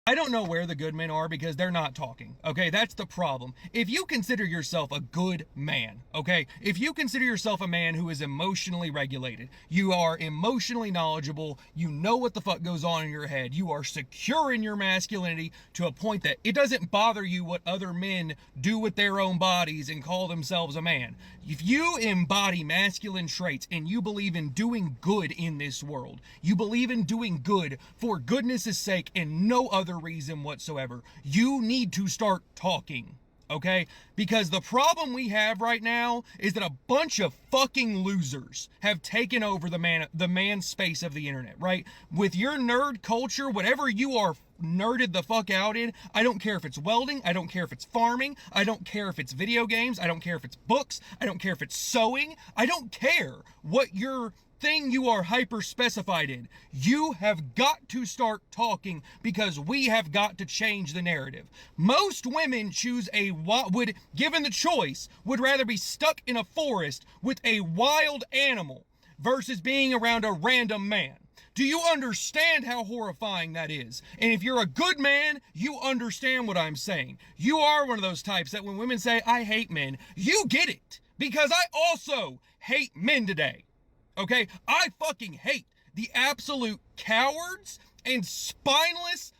I don't know where the good men are because they're not talking. Okay, that's the problem. If you consider yourself a good man, okay, if you consider yourself a man who is emotionally regulated, you are emotionally knowledgeable, you know what the fuck goes on in your head, you are secure in your masculinity to a point that it doesn't bother you what other men do with their own bodies and call themselves a man. If you embody masculine traits and you believe in doing good in this world, you believe in doing good for goodness' sake and no other reason whatsoever, you need to start talking. Okay? Because the problem we have right now is that a bunch of fucking losers have taken over the man space of the internet, right? With your nerd culture, whatever you are nerded the fuck out in, I don't care if it's welding, I don't care if it's farming, I don't care if it's video games, I don't care if it's books, I don't care if it's sewing, I don't care what your thing you are hyper specified in. You have got to start talking because we have got to change the narrative. Most women given the choice, would rather be stuck in a forest with a wild animal versus being around a random man. Do you understand how horrifying that is? And if you're a good man, you understand what I'm saying. You are one of those types that when women say, I hate men, you get it. Because I also hate men today. Okay, I fucking hate the absolute cowards and spineless,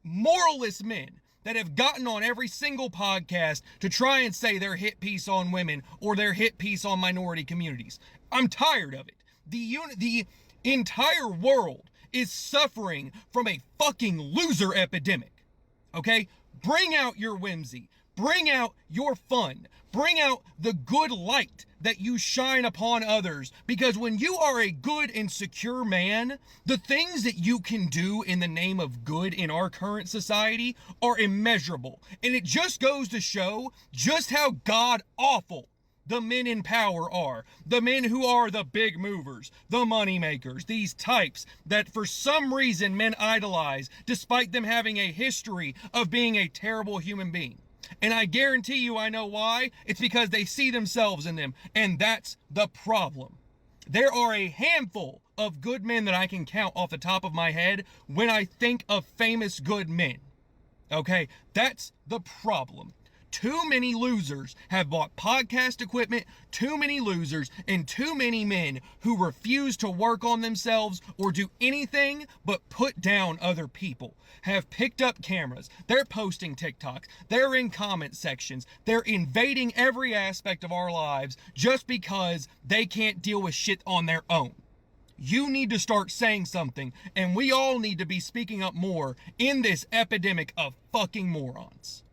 moralless men that have gotten on every single podcast to try and say their hit piece on women or their hit piece on minority communities. I'm tired of it. The entire world is suffering from a fucking loser epidemic. Okay? Bring out your whimsy. Bring out your fun. Bring out the good light that you shine upon others. Because when you are a good and secure man, the things that you can do in the name of good in our current society are immeasurable. And it just goes to show just how god awful the men in power are. The men who are the big movers, the money makers, these types that for some reason men idolize despite them having a history of being a terrible human being. And I guarantee you I know why. It's because they see themselves in them. And that's the problem. There are a handful of good men that I can count off the top of my head when I think of famous good men. Okay, that's the problem. Too many losers have bought podcast equipment, too many losers, and too many men who refuse to work on themselves or do anything but put down other people have picked up cameras. They're posting TikToks. They're in comment sections. They're invading every aspect of our lives just because they can't deal with shit on their own. You need to start saying something, and we all need to be speaking up more in this epidemic of fucking morons.